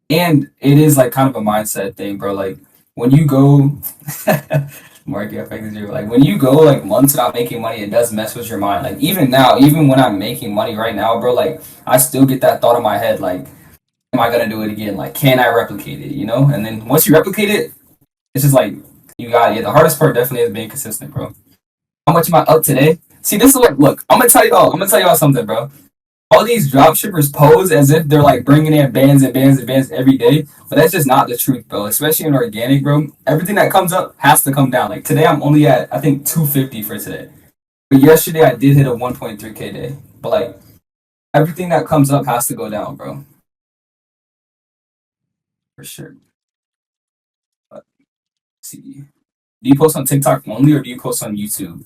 And it is like kind of a mindset thing, bro. Like when you go market effect is your like when you go like months without making money, it does mess with your mind. Like even now, even when I'm making money right now, bro, like I still get that thought in my head, like, am I gonna do it again? Like, can I replicate it? You know? And then once you replicate it, it's just like you got it. Yeah, the hardest part definitely is being consistent, bro. How much am I up today? See, this is what look, I'm gonna tell y'all something, bro. All these drop shippers pose as if they're like bringing in bands and bands and bands every day, but that's just not the truth, bro. Especially in organic, bro. Everything that comes up has to come down. Like today, I'm only at I think 250 for today. But yesterday, I did hit a 1.3k day. But like everything that comes up has to go down, bro, for sure. But see, do you post on TikTok only or do you post on YouTube?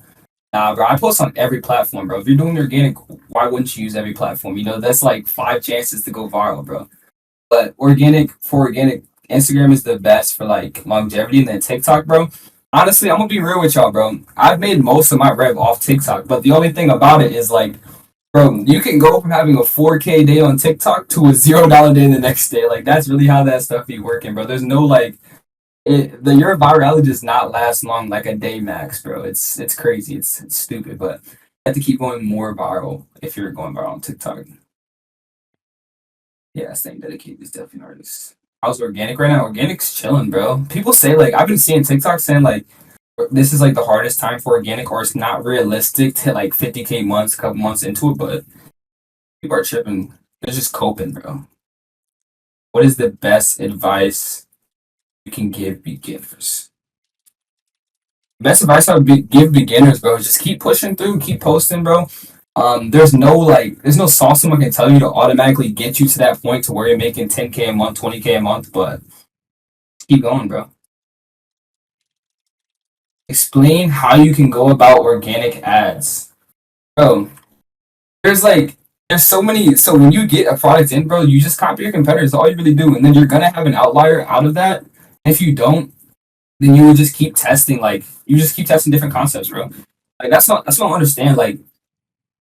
Nah, bro, I post on every platform, bro. If you're doing organic, why wouldn't you use every platform? You know, that's like five chances to go viral, bro. But organic, Instagram is the best for like longevity, and then TikTok, bro. Honestly, I'm gonna be real with y'all, bro. I've made most of my rev off TikTok, but the only thing about it is like, bro, you can go from having a 4K day on TikTok to a $0 day the next day. Like that's really how that stuff be working, bro. There's no like your virality does not last long, like a day max, bro. It's crazy. It's stupid, but you have to keep going more viral if you're going viral on TikTok. Yeah, staying dedicated is definitely an artist. How's organic right now? Organic's chilling, bro. People say like I've been seeing TikTok saying like this is like the hardest time for organic, or it's not realistic to like 50K months, a couple months into it, but people are tripping. They're just coping, bro. What is the best advice you can give beginners? Best advice I would give beginners, bro, is just keep pushing through, keep posting, bro. There's no sauce someone can tell you to automatically get you to that point to where you're making 10K a month, 20K a month, but keep going, bro. Explain how you can go about organic ads, bro. There's like there's so many. So when you get a product in, bro, you just copy your competitors. All you really do, and then you're gonna have an outlier out of that. If you don't, then you will just keep testing. Like you just keep testing different concepts, bro. Like that's what I don't understand. Like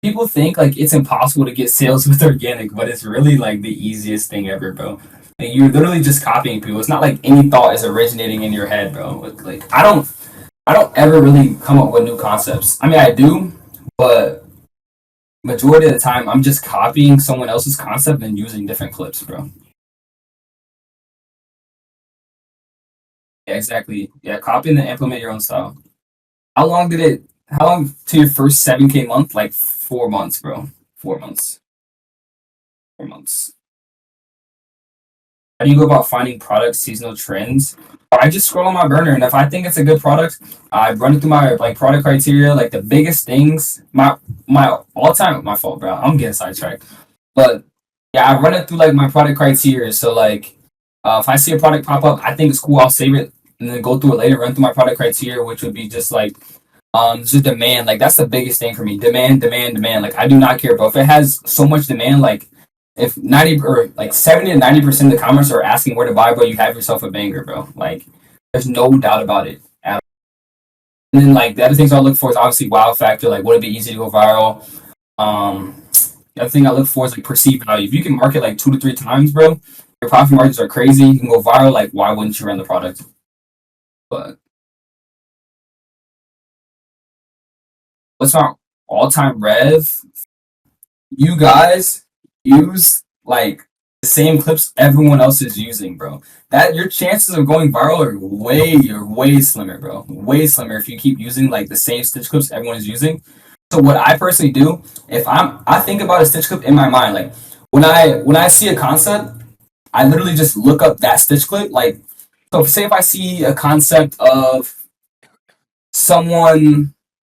people think like it's impossible to get sales with organic, but it's really like the easiest thing ever, bro. Like you're literally just copying people. It's not like any thought is originating in your head, bro. Like I don't ever really come up with new concepts. I mean I do, but majority of the time I'm just copying someone else's concept and using different clips, bro. Yeah, exactly. Yeah, copy and then implement your own style. How long to your first 7K month? Like 4 months, bro. 4 months. 4 months. How do you go about finding product seasonal trends? I just scroll on my burner, and if I think it's a good product, I run it through my like product criteria. Like the biggest things, my all time, my fault, bro. I'm getting sidetracked, but yeah, I run it through like my product criteria. So like, if I see a product pop up, I think it's cool. I'll save it and then go through it later. Run through my product criteria, which would be just like just demand. Like that's the biggest thing for me. Demand, demand, demand. Like I do not care, bro. If it has so much demand, like if 90 or like 70 to 90% of the comments are asking where to buy, bro, you have yourself a banger, bro. Like there's no doubt about it. And then like the other things I look for is obviously wow factor. Like would it be easy to go viral? The other thing I look for is like perceived value. If you can market like 2 to 3 times, bro, your profit margins are crazy. You can go viral. Like why wouldn't you run the product? But what's our all time rev? You guys use like the same clips everyone else is using, bro. That your chances of going viral are way slimmer, bro. Way slimmer if you keep using like the same stitch clips everyone is using. So what I personally do, if I think about a stitch clip in my mind, like when I see a concept, I literally just look up that stitch clip. Like so say if I see a concept of someone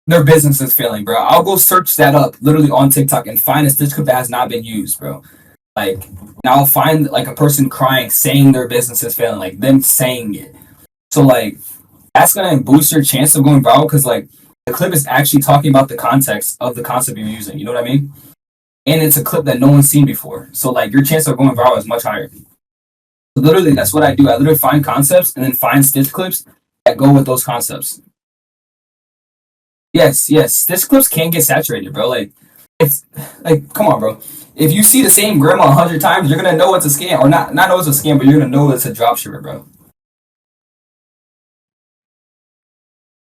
their business is failing, bro. I'll go search that up literally on TikTok and find a stitch clip that has not been used, bro. Like now I'll find like a person crying saying their business is failing, like them saying it. So like that's gonna boost your chance of going viral because like the clip is actually talking about the context of the concept you're using. You know what I mean? And it's a clip that no one's seen before. So like your chance of going viral is much higher. So literally that's what I do. I literally find concepts and then find stitch clips that go with those concepts. Yes, yes. Stitch clips can get saturated, bro. Like It's like, come on, bro. If you see the same grandma 100 times, you're gonna know it's a scam, or not know it's a scam, but you're gonna know it's a dropshipper, bro.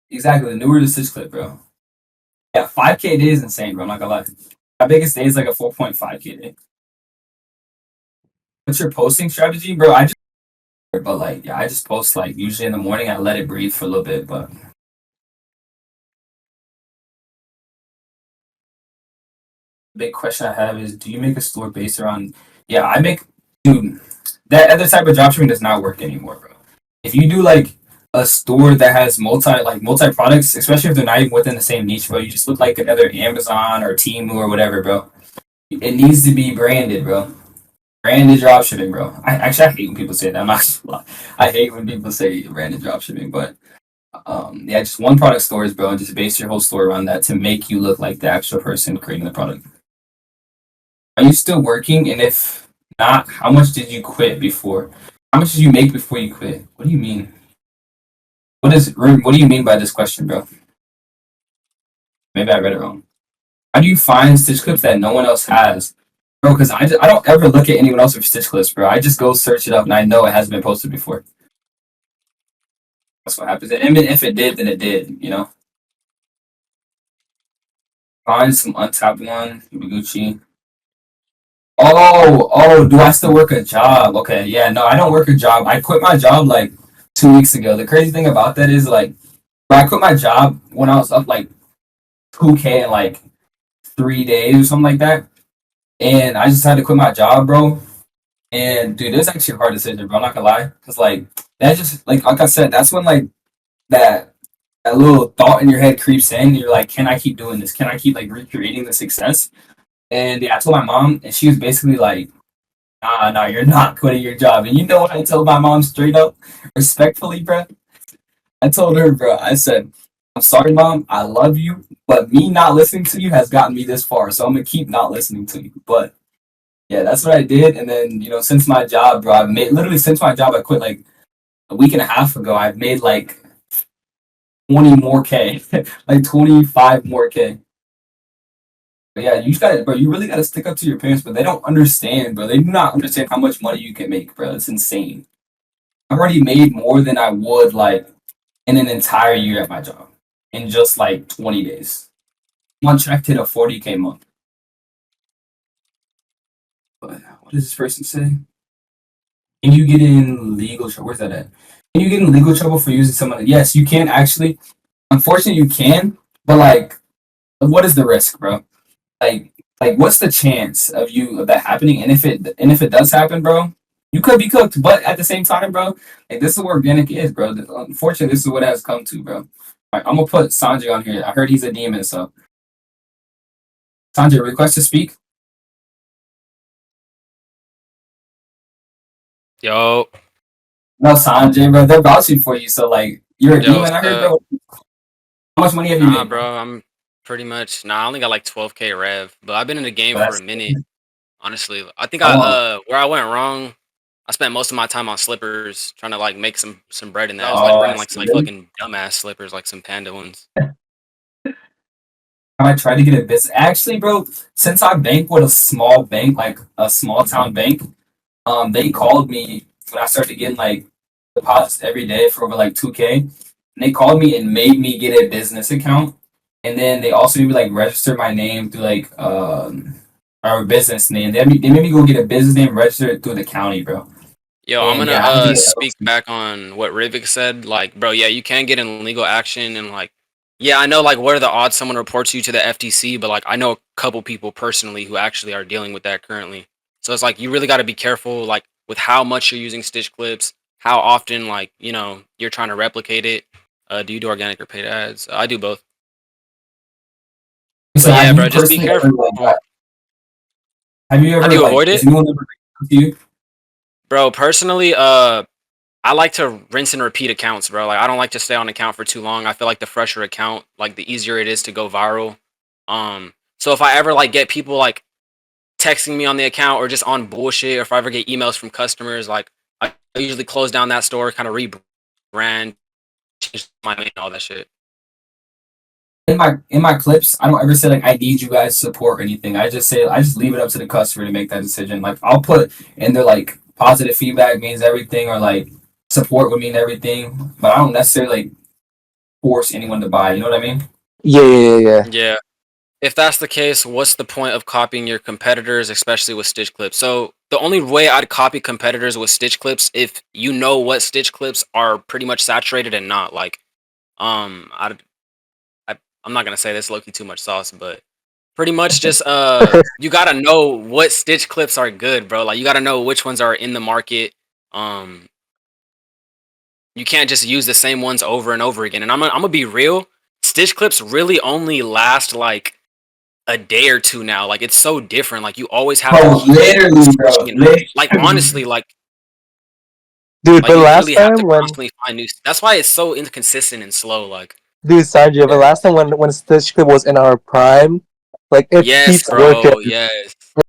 Exactly. The newer the stitch clip, bro. Yeah, 5K day is insane, bro. I'm not gonna lie. My biggest day is like a 4.5K day. What's your posting strategy, bro? But like, yeah, I just post like usually in the morning. I let it breathe for a little bit, but the big question I have is, do you make a store based around? Yeah, I make, dude. That other type of dropshipping does not work anymore, bro. If you do like a store that has multi products, especially if they're not even within the same niche, bro, you just look like another Amazon or Temu or whatever, bro. It needs to be branded, bro. Branded dropshipping, bro. I hate when people say that. I'm not gonna lie. I hate when people say branded dropshipping, but yeah, just one product stores, bro, and just base your whole store around that to make you look like the actual person creating the product. Are you still working? And if not, how much did you quit before? How much did you make before you quit? What do you mean? What do you mean by this question, bro? Maybe I read it wrong. How do you find stitch clips that no one else has, bro? Because I don't ever look at anyone else's stitch clips, bro. I just go search it up and I know it hasn't been posted before. That's what happens. And if it did, then it did. You know, find some untapped one, Gucci. Oh, do I still work a job? Okay, yeah, no, I don't work a job. I quit my job like 2 weeks ago. The crazy thing about that is like, I quit my job when I was up like 2K in like 3 days or something like that, and I just had to quit my job, bro. And dude, it was actually a hard decision, bro. I'm not gonna lie, because like that just like I said, that's when like that that little thought in your head creeps in. You're like, can I keep doing this? Can I keep like recreating the success? And yeah, I told my mom, and she was basically like, nah, you're not quitting your job. And you know what I told my mom straight up, respectfully, bro? I told her, bro, I said, I'm sorry, mom, I love you, but me not listening to you has gotten me this far, so I'm gonna keep not listening to you. But yeah, that's what I did. And then, since my job, bro, I've made literally since my job, I quit like a week and a half ago. I've made like 20 more K, like 25 more K. But yeah, you just gotta, bro. You really gotta stick up to your parents, but they don't understand, bro. They do not understand how much money you can make, bro. It's insane. I've already made more than I would like in an entire year at my job in just like 20 days. I'm on track to hit a 40K month. But what does this person say? Can you get in legal trouble? Where's that at? Can you get in legal trouble for using someone? Yes, you can actually. Unfortunately, you can, but like, what is the risk, bro? like what's the chance of that happening? And if it does happen, bro, you could be cooked. But at the same time, bro, like this is what organic is, bro. Unfortunately, this is what it has come to, bro. All right, I'm gonna put Sanjay on here. I heard he's a demon, so Sanjay, request to speak. Yo, No, Sanjay, bro, they're vouching for you. So like, you're a yo, demon. what's I heard, up? bro. How much money have you Nah, made? bro, I'm pretty much I only got like 12K rev, but I've been in the game Bro, for a that's minute. Honestly, I think how long? where I went wrong, I spent most of my time on slippers trying to like make some bread in that. I was like Oh, I running like see. some like Really? fucking dumbass slippers, like some panda ones. I tried to get a business. Actually, bro, since I bank with a small bank, like a small town bank, they called me when I started getting like deposits every day for over like 2K. And they called me and made me get a business account. And then they also made me like register my name through like our business name. They made me go get a business name registered through the county, bro. Yo, I'm And gonna yeah, I have to get speak LLC. back on what Rivik said. Like, bro, yeah, you can get in legal action and like, yeah, I know like what are the odds someone reports you to the FTC, but like I know a couple people personally who actually are dealing with that currently. So it's like you really got to be careful like with how much you're using stitch clips, how often like you're trying to replicate it. Do you do organic or paid ads? I do both. So But yeah, have you bro, just be personally careful. ever like have you How ever do you like avoid is it, anyone ever reached out to you? bro? Personally, I like to rinse and repeat accounts, bro. Like I don't like to stay on account for too long. I feel like the fresher account, like the easier it is to go viral. So if I ever like get people like texting me on the account or just on bullshit, or if I ever get emails from customers, like I usually close down that store, kind of rebrand, change my name, all that shit. in my clips, I don't ever say like I need you guys support or anything. I just leave it up to the customer to make that decision. Like I'll put in there like positive feedback means everything or like support would mean everything, but I don't necessarily like force anyone to buy. You know what I mean? Yeah. Yeah. If that's the case, what's the point of copying your competitors, especially with stitch clips? So the only way I'd copy competitors with stitch clips if you know what stitch clips are pretty much saturated and not. Like, I, I'm not gonna say this low-key too much sauce, but pretty much just you gotta know what stitch clips are good, bro. Like you gotta know which ones are in the market. Um, you can't just use the same ones over and over again. And I'm gonna be real. Stitch clips really only last like a day or two now. Like it's so different. Like you always have Bro, to keep literally, bro, switching it up. Like honestly, Dude, like but you last literally have to time when constantly find new. That's why it's so inconsistent and slow. Like dude, Sanjay, but yeah. last time when Stitch Clip was in our prime, like it yes, keeps working. bro. Yes.